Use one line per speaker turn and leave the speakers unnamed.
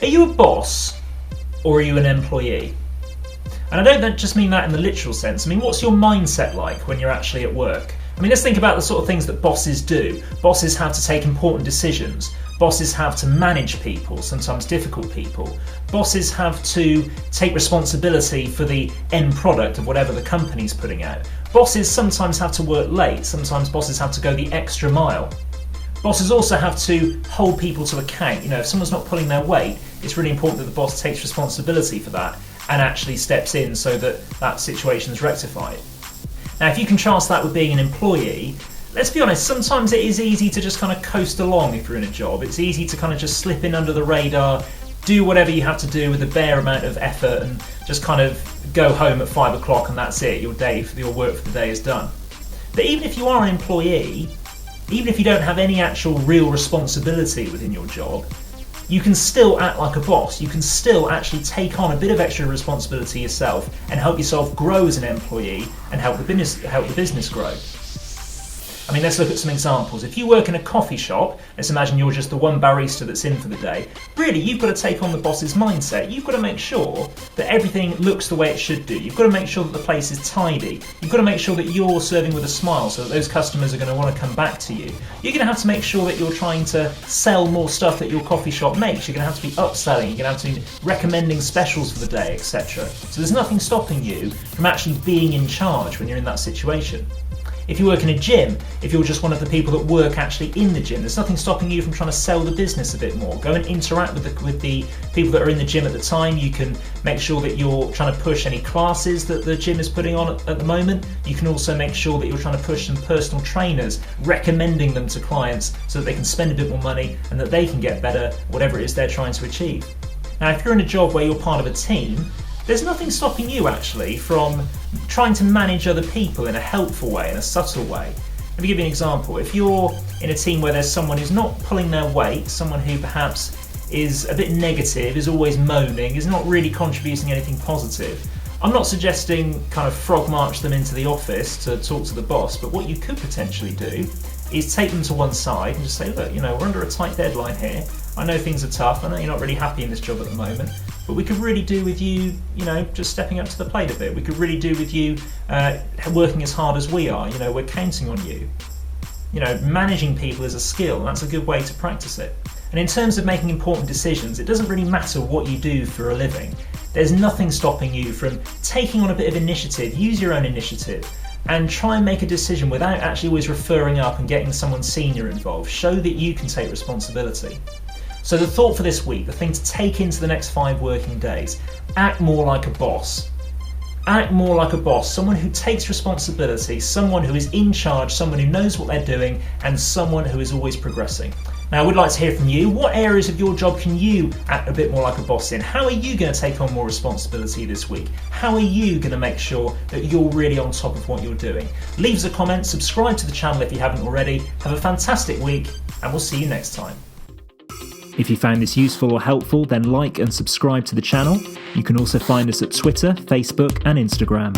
Are you a boss or are you an employee? And I don't just mean that in the literal sense. I mean, what's your mindset like when you're actually at work? I mean, let's think about the sort of things that bosses do. Bosses have to take important decisions. Bosses have to manage people, sometimes difficult people. Bosses have to take responsibility for the end product of whatever the company's putting out. Bosses sometimes have to work late. Sometimes bosses have to go the extra mile. Bosses also have to hold people to account. You know, if someone's not pulling their weight, it's really important that the boss takes responsibility for that and actually steps in so that that situation is rectified. Now, if you contrast that with being an employee, let's be honest, sometimes it is easy to just kind of coast along if you're in a job. It's easy to kind of just slip in under the radar, do whatever you have to do with a bare amount of effort and just kind of go home at 5 o'clock and that's it, your work for the day is done. But even if you are an employee, even if you don't have any actual real responsibility within your job, you can still act like a boss. You can still actually take on a bit of extra responsibility yourself and help yourself grow as an employee and help the business grow. I mean, let's look at some examples. If you work in a coffee shop, let's imagine you're just the one barista that's in for the day. Really, you've got to take on the boss's mindset. You've got to make sure that everything looks the way it should do. You've got to make sure that the place is tidy. You've got to make sure that you're serving with a smile so that those customers are going to want to come back to you. You're going to have to make sure that you're trying to sell more stuff that your coffee shop makes. You're going to have to be upselling. You're going to have to be recommending specials for the day, etc. So there's nothing stopping you from actually being in charge when you're in that situation. If you work in a gym, if you're just one of the people that work actually in the gym, there's nothing stopping you from trying to sell the business a bit more. Go and interact with the people that are in the gym at the time. You can make sure that you're trying to push any classes that the gym is putting on at the moment. You can also make sure that you're trying to push some personal trainers, recommending them to clients so that they can spend a bit more money and that they can get better, whatever it is they're trying to achieve. Now, if you're in a job where you're part of a team, there's nothing stopping you actually from trying to manage other people in a helpful way, in a subtle way. Let me give you an example. If you're in a team where there's someone who's not pulling their weight, someone who perhaps is a bit negative, is always moaning, is not really contributing anything positive, I'm not suggesting kind of frog march them into the office to talk to the boss, but what you could potentially do is take them to one side and just say, look, we're under a tight deadline here. I know things are tough. I know you're not really happy in this job at the moment, but we could really do with you, just stepping up to the plate a bit. We could really do with you working as hard as we are. We're counting on you. Managing people is a skill, and that's a good way to practice it. And in terms of making important decisions, it doesn't really matter what you do for a living. There's nothing stopping you from taking on a bit of initiative. Use your own initiative and try and make a decision without actually always referring up and getting someone senior involved. Show that you can take responsibility. So the thought for this week, the thing to take into the next 5 working days, act more like a boss. Act more like a boss, someone who takes responsibility, someone who is in charge, someone who knows what they're doing, and someone who is always progressing. Now, I would like to hear from you. What areas of your job can you act a bit more like a boss in? How are you going to take on more responsibility this week? How are you going to make sure that you're really on top of what you're doing? Leave us a comment, subscribe to the channel if you haven't already. Have a fantastic week, and we'll see you next time. If you found this useful or helpful, then like and subscribe to the channel. You can also find us at Twitter, Facebook, and Instagram.